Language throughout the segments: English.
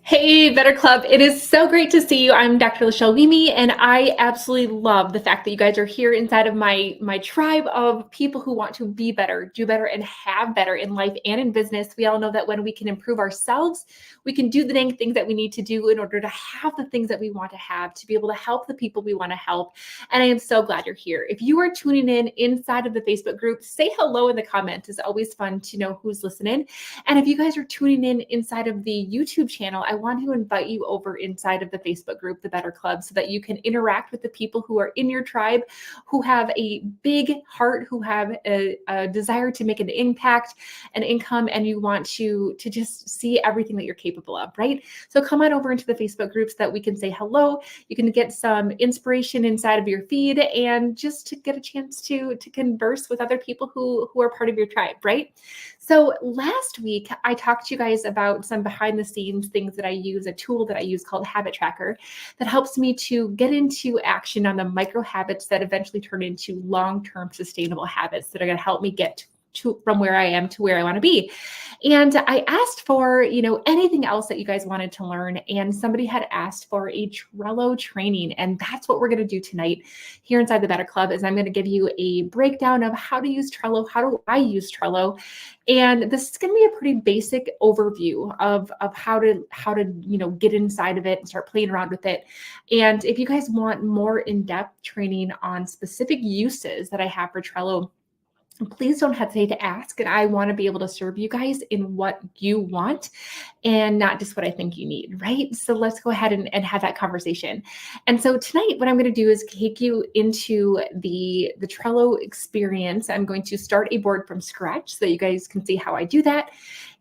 Hey, Better Club. It is so great to see you. I'm Dr. Lachelle Weemy, and I absolutely love the fact that you guys are here inside of my tribe of people who want to be better, do better, and have better in life and in business. We all know that when we can improve ourselves, we can do the dang things that we need to do in order to have the things that we want to have, to be able to help the people we want to help. And I am so glad you're here. If you are tuning in inside of the Facebook group, say hello in the comments. It's always fun to know who's listening. And if you guys are tuning in inside of the YouTube channel, I want to invite you over inside of the Facebook group, the Better Club, so that you can interact with the people who are in your tribe, who have a big heart, who have a desire to make an impact, an income, and you want to just see everything that you're capable of, right? So come on over into the Facebook group so that we can say hello. You can get some inspiration inside of your feed and just to get a chance to converse with other people who are part of your tribe, right? So last week, I talked to you guys about some behind the scenes things that I use, a tool that I use called Habit Tracker that helps me to get into action on the micro habits that eventually turn into long-term sustainable habits that are going to help me get from where I am to where I want to be. And I asked for, anything else that you guys wanted to learn. And somebody had asked for a Trello training. And that's what we're going to do tonight here inside the Better Club is I'm going to give you a breakdown of how to use Trello. How do I use Trello? And this is going to be a pretty basic overview of how to get inside of it and start playing around with it. And if you guys want more in-depth training on specific uses that I have for Trello, please don't hesitate to ask. And I want to be able to serve you guys in what you want and not just what I think you need, right? So let's go ahead and have that conversation. And so tonight, what I'm going to do is take you into the Trello experience. I'm going to start a board from scratch so that you guys can see how I do that.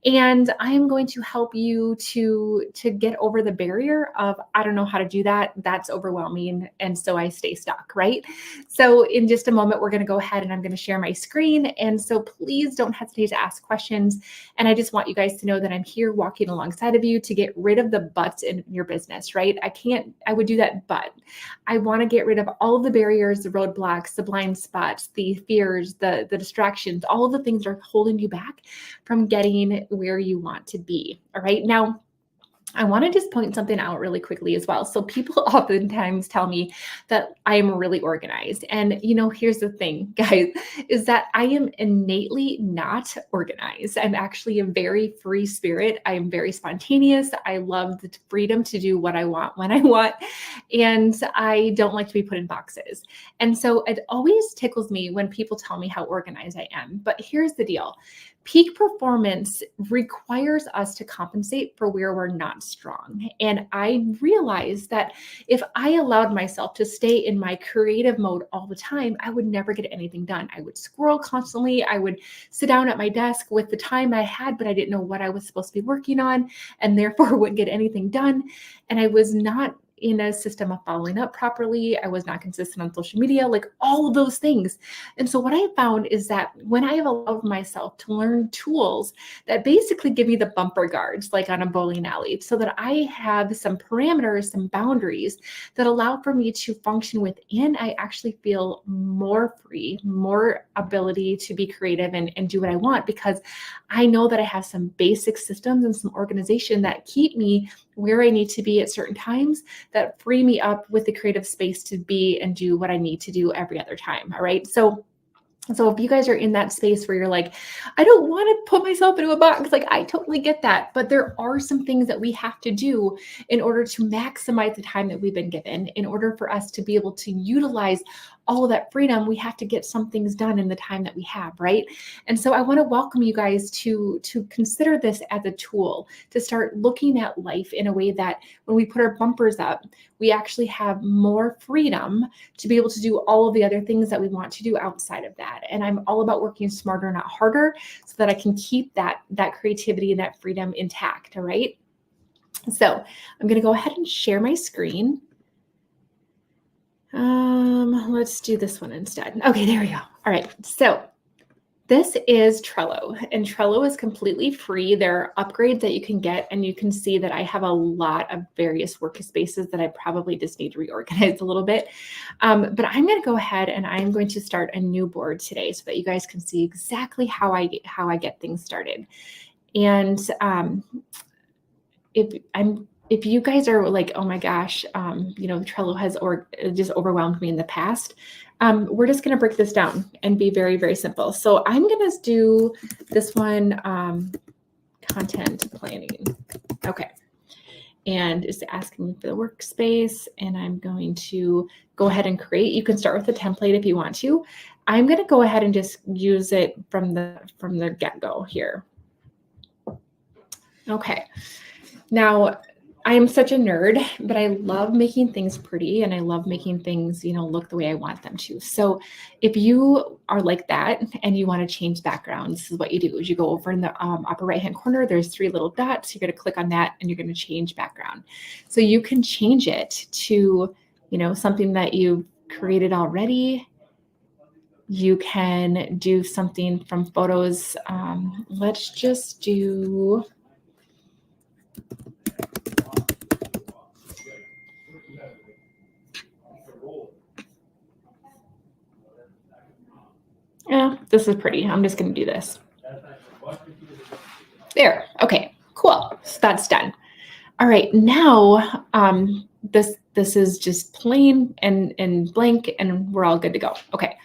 And I'm going to help you to get over the barrier of, I don't know how to do that. That's overwhelming. And so I stay stuck, right? So in just a moment, we're going to go ahead and I'm going to share my screen. And so please don't hesitate to ask questions. And I just want you guys to know that I'm here walking alongside of you to get rid of the buts in your business, right? I would do that, but I want to get rid of all of the barriers, the roadblocks, the blind spots, the fears, the distractions, all of the things that are holding you back from getting where you want to be. All right. Now, I want to just point something out really quickly as well. So people oftentimes tell me that I am really organized. And, here's the thing, guys, is that I am innately not organized. I'm actually a very free spirit. I am very spontaneous. I love the freedom to do what I want when I want. And I don't like to be put in boxes. And so it always tickles me when people tell me how organized I am. But here's the deal. Peak performance requires us to compensate for where we're not strong. And I realized that if I allowed myself to stay in my creative mode all the time, I would never get anything done. I would squirrel constantly. I would sit down at my desk with the time I had, but I didn't know what I was supposed to be working on and therefore wouldn't get anything done. And I was not in a system of following up properly. I was not consistent on social media, like all of those things. And so what I found is that when I have allowed myself to learn tools that basically give me the bumper guards, like on a bowling alley, so that I have some parameters, some boundaries that allow for me to function within, I actually feel more free, more ability to be creative and do what I want, because I know that I have some basic systems and some organization that keep me where I need to be at certain times, that free me up with the creative space to be and do what I need to do every other time. All right. So if you guys are in that space where you're like, I don't want to put myself into a box, like I totally get that. But there are some things that we have to do in order to maximize the time that we've been given. In order for us to be able to utilize all of that freedom, we have to get some things done in the time that we have, right? And so I want to welcome you guys to consider this as a tool to start looking at life in a way that when we put our bumpers up, we actually have more freedom to be able to do all of the other things that we want to do outside of that. And I'm all about working smarter, not harder, so that I can keep that creativity and that freedom intact, all right? So I'm going to go ahead and share my screen. Let's do this one instead. Okay, there we go. All right, so this is Trello, and Trello is completely free. There are upgrades that you can get, and you can see that I have a lot of various workspaces that I probably just need to reorganize a little bit. But I'm going to go ahead and I'm going to start a new board today so that you guys can see exactly how I get things started. And if I'm if you guys are like, oh my gosh, Trello has just overwhelmed me in the past, we're just going to break this down and be very, very simple. So I'm going to do this one, content planning. Okay. And it's asking me for the workspace, and I'm going to go ahead and create. You can start with a template if you want to. I'm going to go ahead and just use it from the get-go here. Okay. Now, I am such a nerd, but I love making things pretty, and I love making things, look the way I want them to. So if you are like that and you want to change background, this is what you do. Is you go over in the upper right-hand corner, there's 3 little dots. You're going to click on that and you're going to change background. So you can change it to, something that you've created already. You can do something from photos. Let's just do... Yeah, this is pretty. I'm just going to do this. There. Okay, cool. So that's done. All right, now this is just plain and blank, and we're all good to go. Okay.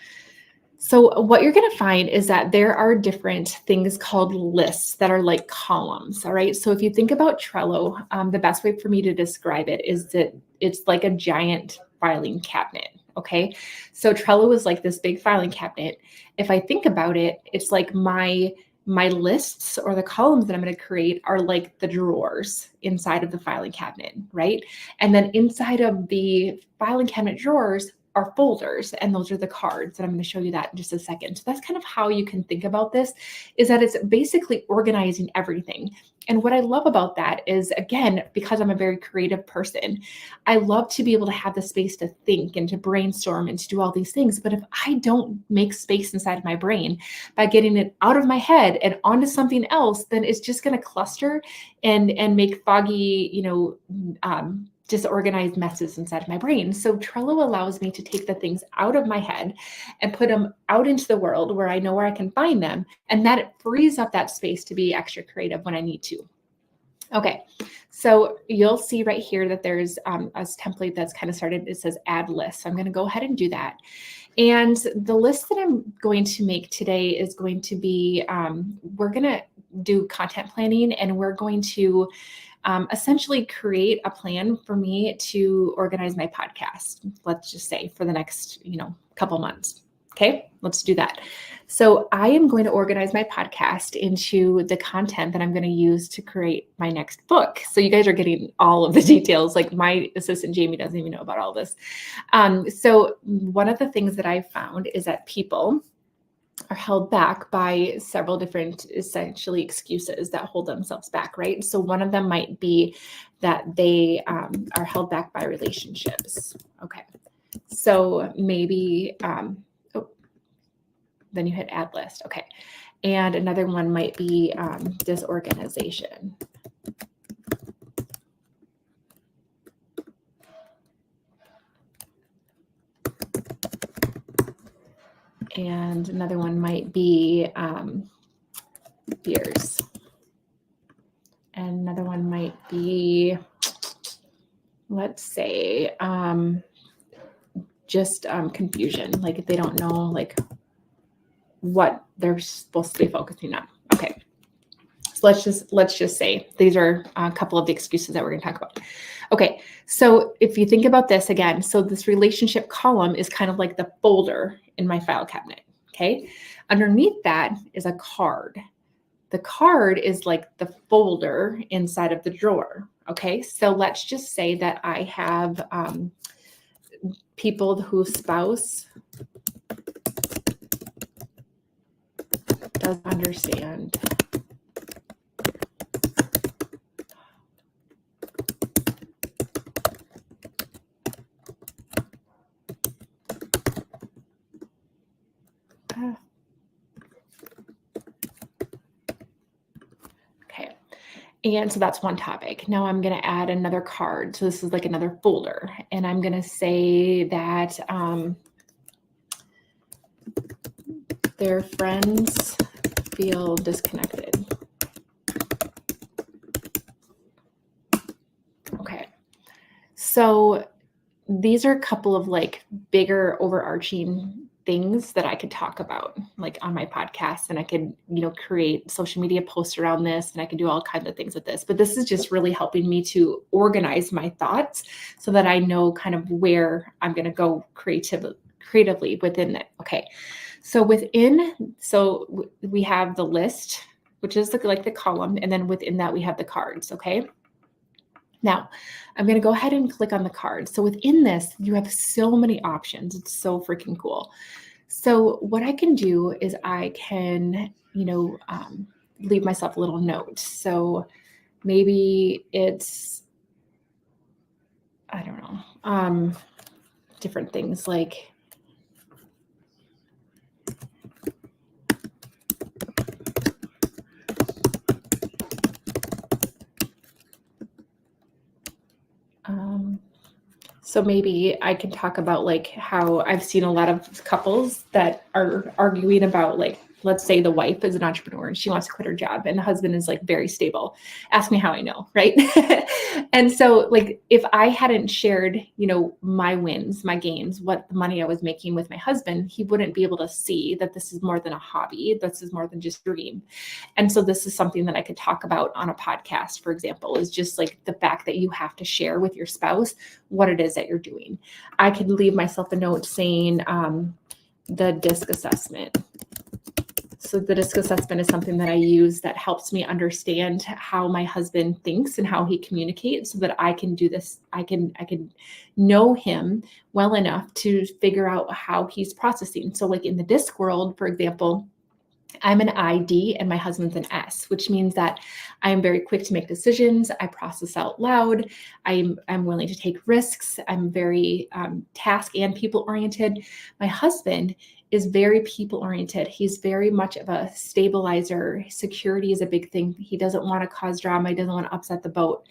So what you're going to find is that there are different things called lists that are like columns. All right. So if you think about Trello, the best way for me to describe it is that it's like a giant filing cabinet. Okay. So Trello is like this big filing cabinet. If I think about it, it's like my lists or the columns that I'm going to create are like the drawers inside of the filing cabinet, right? And then inside of the filing cabinet drawers are folders, and those are the cards, and I'm going to show you that in just a second. So that's kind of how you can think about this, is that it's basically organizing everything. And what I love about that is, again, because I'm a very creative person, I love to be able to have the space to think and to brainstorm and to do all these things. But if I don't make space inside of my brain by getting it out of my head and onto something else, then it's just going to cluster and make foggy, disorganized messes inside of my brain. So Trello allows me to take the things out of my head and put them out into the world where I know where I can find them. And that it frees up that space to be extra creative when I need to. Okay, so you'll see right here that there's a template that's kind of started. It says add list. So I'm going to go ahead and do that. And the list that I'm going to make today is going to be, we're going to do content planning, and we're going to essentially create a plan for me to organize my podcast, let's just say for the next, couple months. Okay, let's do that. So I am going to organize my podcast into the content that I'm going to use to create my next book. So you guys are getting all of the details. Like my assistant, Jamie, doesn't even know about all this. So one of the things that I found is that people are held back by several different essentially excuses that hold themselves back, right? So one of them might be that they are held back by relationships. Okay, so maybe, then you hit add list. Okay, and another one might be disorganization. And another one might be fears. And another one might be, let's say, just confusion. Like if they don't know like what they're supposed to be focusing on. Okay. So let's just say these are a couple of the excuses that we're going to talk about. Okay. So if you think about this again, so this relationship column is kind of like the folder in my file cabinet. Okay. Underneath that is a card. The card is like the folder inside of the drawer. Okay. So let's just say that I have people whose spouse does understand okay. And so that's one topic. Now I'm going to add another card. So this is like another folder, and I'm going to say that their friends feel disconnected. So these are a couple of like bigger overarching things that I could talk about like on my podcast, and I could, create social media posts around this, and I could do all kinds of things with this. But this is just really helping me to organize my thoughts so that I know kind of where I'm going to go creatively within it. Okay. So we have the list, which is like the column, and then within that we have the cards. Okay. Now, I'm going to go ahead and click on the card. So within this, you have so many options. It's so freaking cool. So what I can do is I can, leave myself a little note. So maybe it's, I don't know, different things like, so maybe I can talk about like how I've seen a lot of couples that are arguing about, like, let's say the wife is an entrepreneur and she wants to quit her job and the husband is like very stable. Ask me how I know, right? And so like if I hadn't shared, my wins, my gains, what the money I was making with my husband, he wouldn't be able to see that this is more than a hobby. This is more than just a dream. And so this is something that I could talk about on a podcast, for example, is just like the fact that you have to share with your spouse what it is that you're doing. I could leave myself a note saying the DISC assessment. So the DISC assessment is something that I use that helps me understand how my husband thinks and how he communicates, so that I can do this. I can know him well enough to figure out how he's processing. So like in the DISC world, for example, I'm an ID and my husband's an S, which means that I am very quick to make decisions. I process out loud. I'm willing to take risks. I'm very task and people oriented. My husband is very people oriented. He's very much of a stabilizer. Security is a big thing. He doesn't want to cause drama. He doesn't want to upset the boat.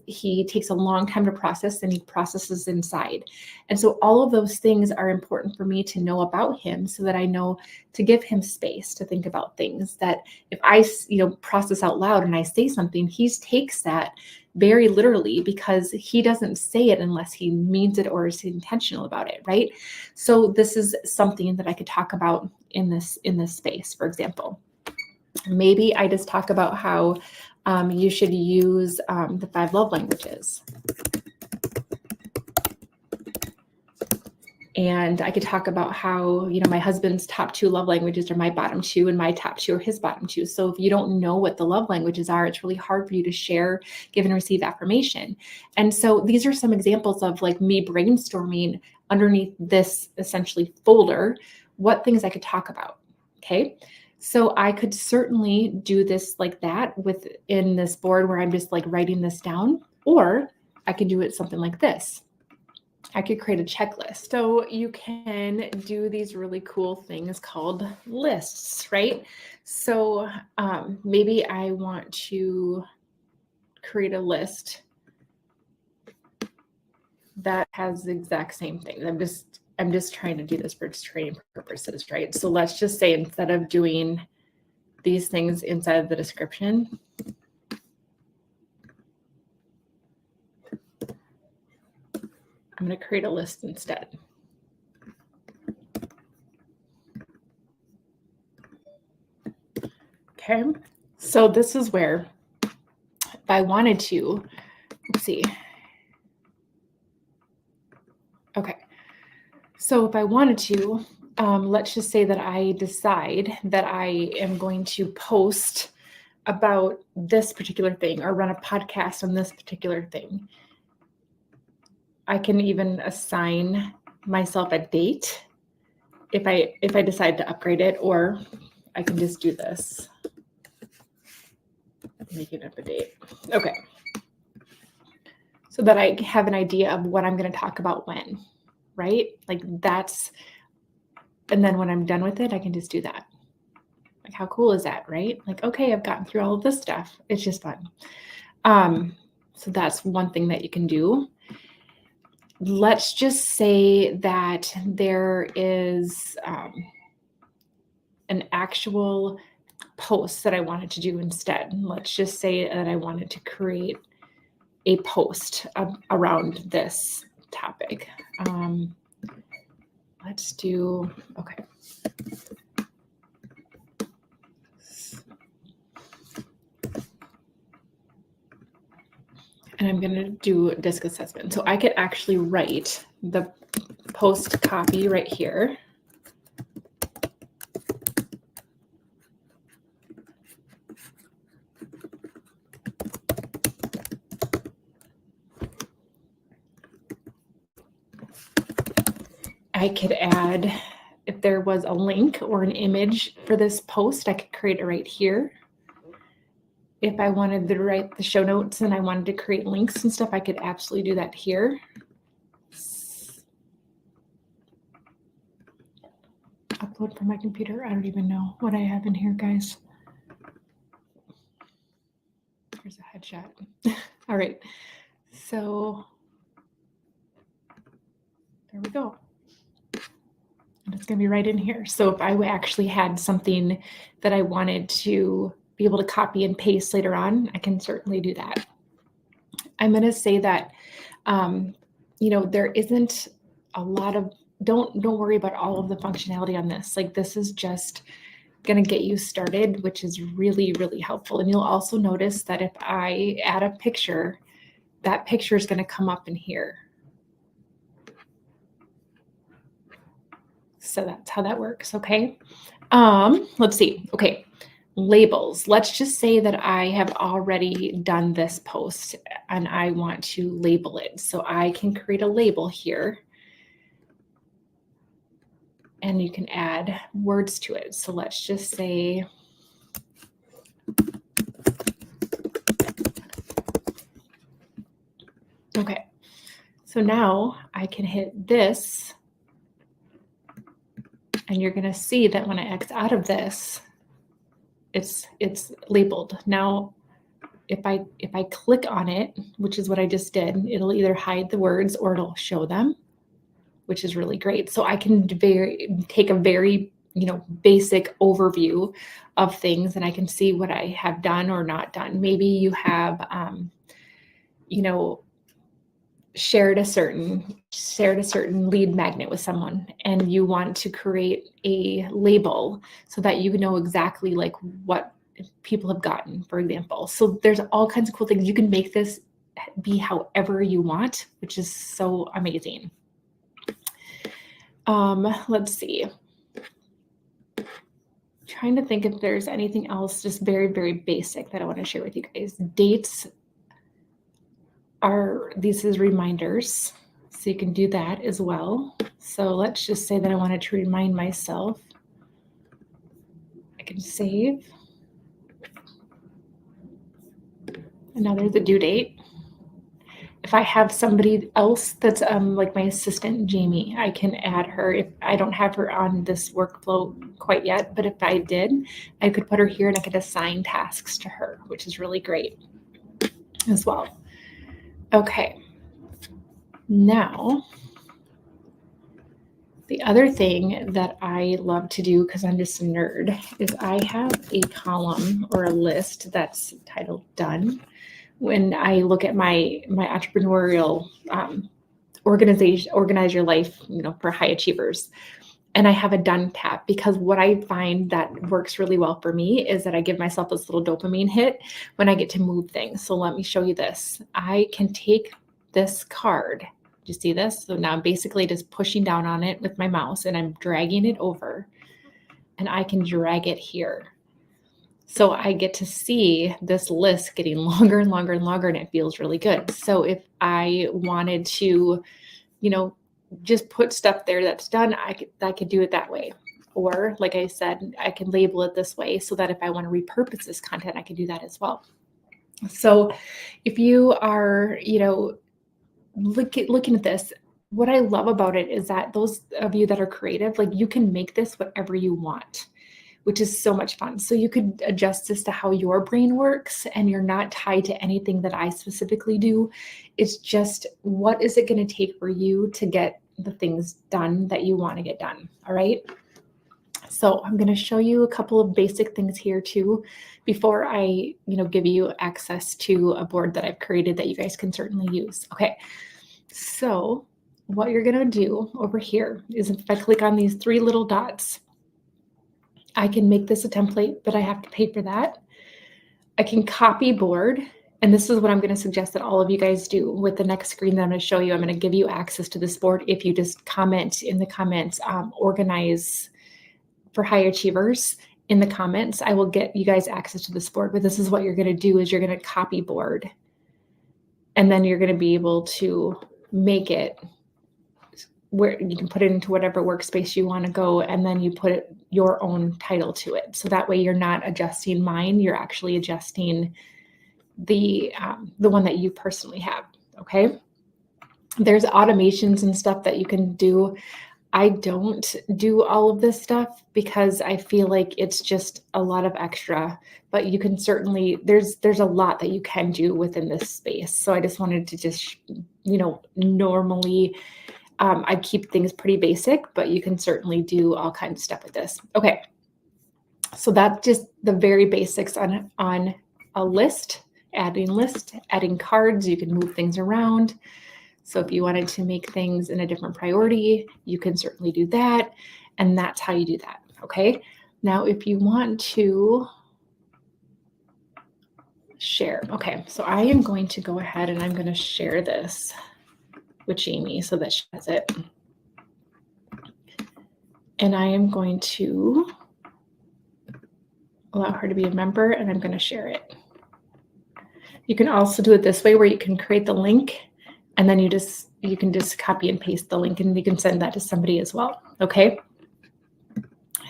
He takes a long time to process, and he processes inside. And so all of those things are important for me to know about him, so that I know to give him space to think about things. That if I, process out loud and I say something, he takes that very literally, because he doesn't say it unless he means it or is intentional about it, right? So this is something that I could talk about in this space. For example, maybe I just talk about how you should use the 5 love languages. And I could talk about how, my husband's top 2 love languages are my bottom 2, and my top 2 are his bottom 2. So if you don't know what the love languages are, it's really hard for you to share, give, and receive affirmation. And so these are some examples of like me brainstorming underneath this essentially folder, what things I could talk about. Okay. So I could certainly do this like that within this board where I'm just like writing this down, or I could do it something like this. I could create a checklist. So you can do these really cool things called lists, right? So maybe I want to create a list that has the exact same thing. I'm just trying to do this for training purposes, right? So let's just say instead of doing these things inside of the description, I'm going to create a list instead. Okay, so this is where if I wanted to, let's see. Okay, so if I wanted to, let's just say that I decide that I am going to post about this particular thing or run a podcast on this particular thing. I can even assign myself a date if I decide to upgrade it, or I can just do this. Making up a date. Okay. So that I have an idea of what I'm going to talk about when, right? Like that's, and then when I'm done with it, I can just do that. Like how cool is that, right? Like, okay, I've gotten through all of this stuff. It's just fun. So that's one thing that you can do. Let's just say that there is an actual post that I wanted to do instead. Let's just say that I wanted to create a post around this topic. Let's do, okay. And I'm going to do disc assessment. So I could actually write the post copy right here. I could add, if there was a link or an image for this post, I could create it right here. If I wanted to write the show notes and I wanted to create links and stuff, I could absolutely do that here. Upload from my computer. I don't even know what I have in here, guys. Here's a headshot. All right. So there we go. And it's going to be right in here. So if I actually had something that I wanted to be able to copy and paste later on, I can certainly do that. I'm going to say that, there isn't a lot of, don't worry about all of the functionality on this. Like, this is just going to get you started, which is really, really helpful. And you'll also notice that if I add a picture, that picture is going to come up in here. So that's how that works. Okay. Let's see. Okay. Labels. Let's just say that I have already done this post and I want to label it. So I can create a label here and you can add words to it. So let's just say, okay. So now I can hit this and you're going to see that when I X out of this, it's labeled. Now, if I click on it, which is what I just did, it'll either hide the words or it'll show them, which is really great. So I can take a very, basic overview of things and I can see what I have done or not done. Maybe you have, shared a certain lead magnet with someone and you want to create a label so that you know exactly like what people have gotten, for example. So there's all kinds of cool things. You can make this be however you want, which is so amazing. Let's see. Trying to think if there's anything else just very, very basic that I want to share with you guys. Dates these as reminders, so you can do that as well. So let's just say that I wanted to remind myself. I can save. And now there's the due date. If I have somebody else that's like my assistant, Jamie, I can add her. If I don't have her on this workflow quite yet, but if I did, I could put her here and I could assign tasks to her, which is really great as well. Okay. Now, the other thing that I love to do, because I'm just a nerd, is I have a column or a list that's titled Done. When I look at my entrepreneurial organize your life, for high achievers, and I have a done tab, because what I find that works really well for me is that I give myself this little dopamine hit when I get to move things. So let me show you this. I can take this card. Do you see this? So now I'm basically just pushing down on it with my mouse and I'm dragging it over and I can drag it here. So I get to see this list getting longer and longer and longer, and it feels really good. So if I wanted to, just put stuff there that's done, I could do it that way. Or like I said, I can label it this way so that if I want to repurpose this content, I can do that as well. So if you are, looking at this, what I love about it is that those of you that are creative, like, you can make this whatever you want, which is so much fun. So you could adjust this to how your brain works, and you're not tied to anything that I specifically do. It's just, what is it going to take for you to get the things done that you want to get done? All right. So I'm going to show you a couple of basic things here too, before I, give you access to a board that I've created that you guys can certainly use. Okay. So what you're going to do over here is if I click on these three little dots, I can make this a template, but I have to pay for that. I can copy board. And this is what I'm going to suggest that all of you guys do with the next screen that I'm going to show you. I'm going to give you access to this board if you just comment in the comments, organize for high achievers in the comments. I will get you guys access to this board, but this is what you're going to do is you're going to copy board. And then you're going to be able to make it where you can put it into whatever workspace you want to go, and then you put your own title to it. So that way you're not adjusting mine, you're actually adjusting the one that you personally have. Okay. There's automations and stuff that you can do. I don't do all of this stuff because I feel like it's just a lot of extra, but you can certainly, there's a lot that you can do within this space. So I just wanted to just, normally I keep things pretty basic, but you can certainly do all kinds of stuff with this. Okay. So that's just the very basics on a list, adding cards. You can move things around. So if you wanted to make things in a different priority, you can certainly do that. And that's how you do that. Okay. Now, if you want to share, okay. So I am going to go ahead and I'm going to share this with Jamie so that she has it. And I am going to allow her to be a member and I'm going to share it. You can also do it this way where you can create the link and then you can just copy and paste the link and you can send that to somebody as well. Okay.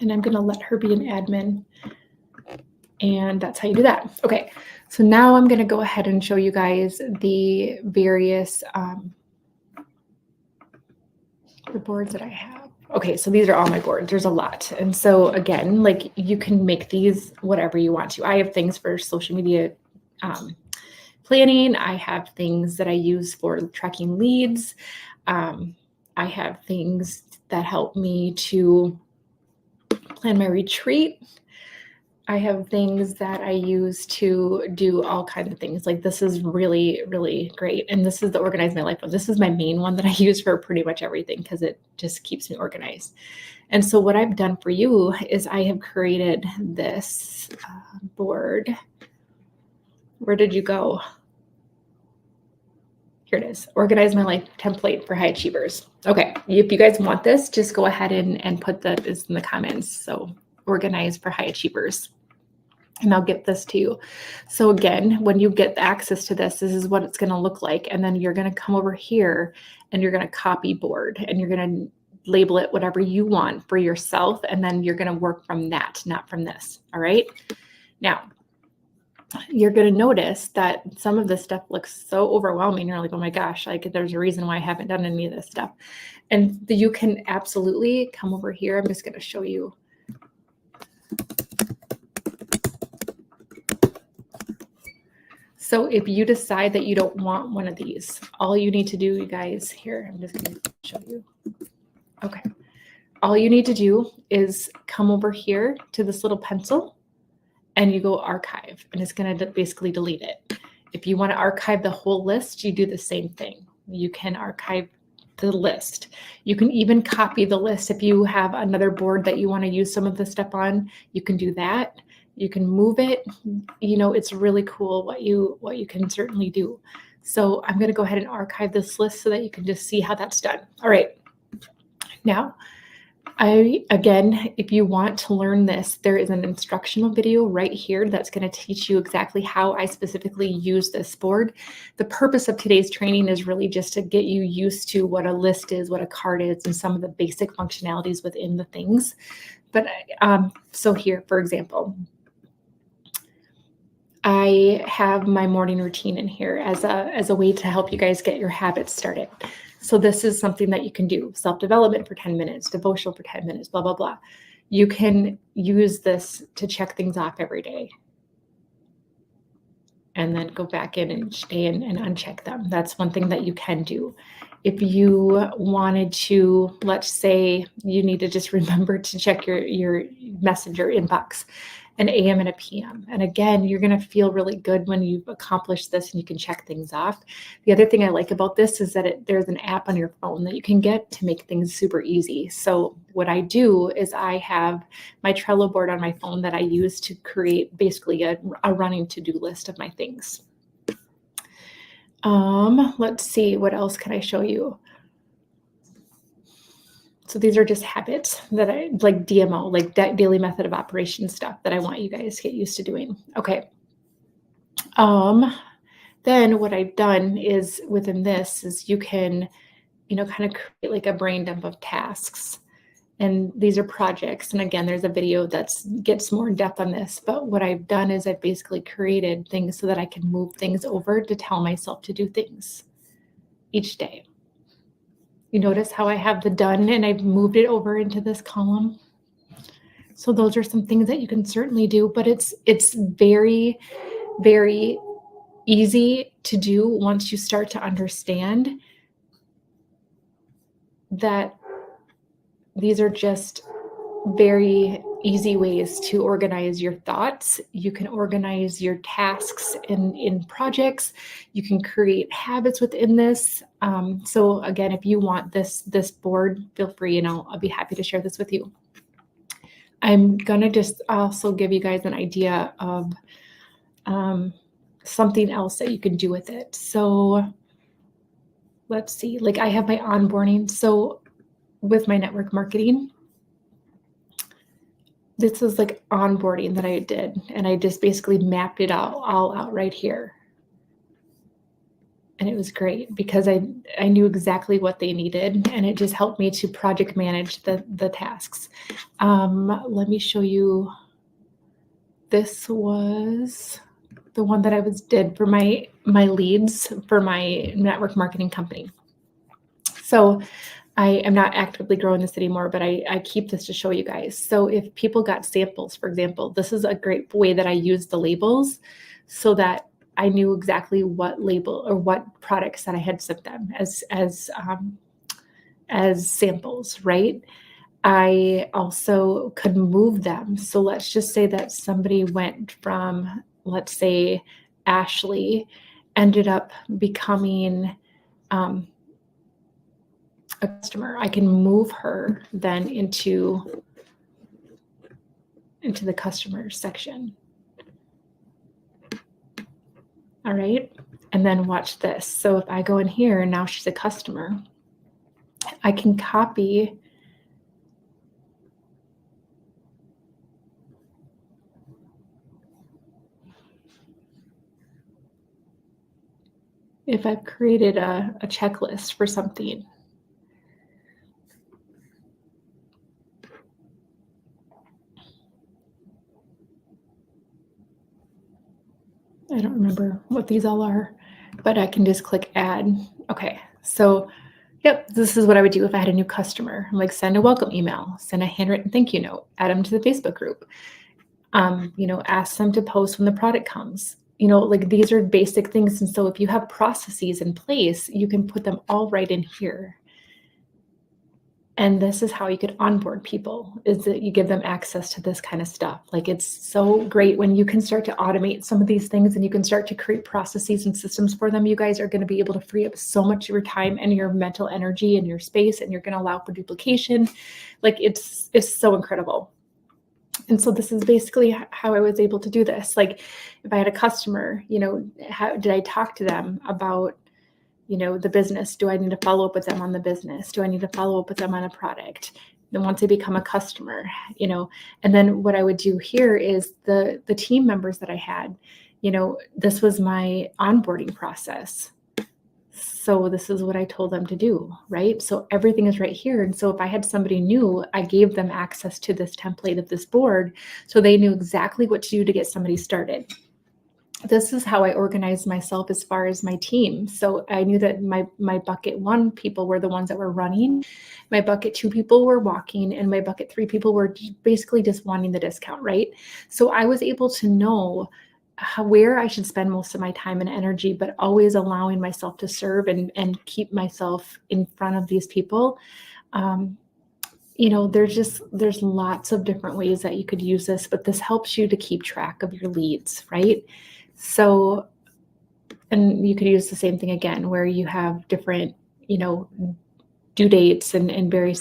And I'm going to let her be an admin. And that's how you do that. Okay. So now I'm going to go ahead and show you guys the various the boards that I have. Okay, so these are all my boards. There's a lot. And so again, like you can make these whatever you want to. I have things for social media planning. I have things that I use for tracking leads. I have things that help me to plan my retreat. I have things that I use to do all kinds of things. Like this is really, really great. And this is the Organize My Life one. This is my main one that I use for pretty much everything because it just keeps me organized. And so what I've done for you is I have created this board. Where did you go? Here it is. Organize My Life template for high achievers. Okay. If you guys want this, just go ahead and put this in the comments. So Organize for high achievers. And I'll get this to you. So again, when you get access to this, this is what it's going to look like. And then you're going to come over here and you're going to copy board and you're going to label it whatever you want for yourself. And then you're going to work from that, not from this. All right. Now, you're going to notice that some of this stuff looks so overwhelming. You're like, oh my gosh, like there's a reason why I haven't done any of this stuff. And you can absolutely come over here. I'm just going to show you. So if you decide that you don't want one of these, all you need to do, you guys, here, I'm just going to show you. Okay. All you need to do is come over here to this little pencil and you go archive and it's going to basically delete it. If you want to archive the whole list, you do the same thing. You can archive the list. You can even copy the list. If you have another board that you want to use some of the stuff on, you can do that. You can move it. It's really cool what you can certainly do. So I'm going to go ahead and archive this list so that you can just see how that's done. All right. Now, again, if you want to learn this, there is an instructional video right here that's going to teach you exactly how I specifically use this board. The purpose of today's training is really just to get you used to what a list is, what a card is, and some of the basic functionalities within the things. But so here, for example, I have my morning routine in here as a way to help you guys get your habits started. So this is something that you can do. Self-development for 10 minutes, devotional for 10 minutes, blah, blah, blah. You can use this to check things off every day. and then go back in each day and uncheck them. That's one thing that you can do. If you wanted to, let's say you need to just remember to check your messenger inbox an AM and a PM. And again, you're going to feel really good when you've accomplished this and you can check things off. The other thing I like about this is that there's an app on your phone that you can get to make things super easy. So what I do is I have my Trello board on my phone that I use to create basically a running to-do list of my things. Let's see, what else can I show you? So these are just habits that I like, DMO, like daily method of operation stuff that I want you guys to get used to doing. Okay. Then what I've done is within this is you can, kind of create like a brain dump of tasks. And these are projects. And again, there's a video that gets more in depth on this. But what I've done is I've basically created things so that I can move things over to tell myself to do things each day. You notice how I have the done and I've moved it over into this column. So those are some things that you can certainly do, but it's very, very easy to do once you start to understand that these are just very easy ways to organize your thoughts. You can organize your tasks in projects. You can create habits within this. So again, if you want this board, feel free, and I'll be happy to share this with you. I'm gonna just also give you guys an idea of something else that you can do with it. So let's see, like I have my onboarding. So with my network marketing, this is like onboarding that I did, and I just basically mapped it all out right here. And it was great because I knew exactly what they needed, and it just helped me to project manage the tasks. Let me show you. This was the one that I did for my leads for my network marketing company. So I am not actively growing this anymore, but I keep this to show you guys. So if people got samples, for example, this is a great way that I use the labels so that I knew exactly what label or what products that I had sent them as samples, right? I also could move them. So let's just say that somebody went from, let's say, Ashley ended up becoming a customer. I can move her then into the customers section. All right. And then watch this. So if I go in here and now she's a customer, I can copy if I've created a checklist for something. I don't remember what these all are, but I can just click add. Okay, so yep, this is what I would do if I had a new customer. I'm like, send a welcome email, send a handwritten thank you note, add them to the Facebook group. Ask them to post when the product comes. Like these are basic things. And so if you have processes in place, you can put them all right in here. And this is how you could onboard people, is that you give them access to this kind of stuff. Like it's so great when you can start to automate some of these things and you can start to create processes and systems for them. You guys are going to be able to free up so much of your time and your mental energy and your space, and you're going to allow for duplication. Like it's so incredible. And so this is basically how I was able to do this. Like if I had a customer, how did I talk to them about the business? Do I need to follow up with them on the business? Do I need to follow up with them on a product? Then once they become a customer, and then what I would do here is the team members that I had, this was my onboarding process. So this is what I told them to do, right? So everything is right here. And so if I had somebody new, I gave them access to this template of this board so they knew exactly what to do to get somebody started. This is how I organized myself as far as my team. So I knew that my bucket 1 people were the ones that were running, my bucket 2 people were walking, and my bucket 3 people were basically just wanting the discount, right? So I was able to know where I should spend most of my time and energy, but always allowing myself to serve and keep myself in front of these people. Um, there's lots of different ways that you could use this, but this helps you to keep track of your leads, right? So, and you could use the same thing again, where you have different, due dates and various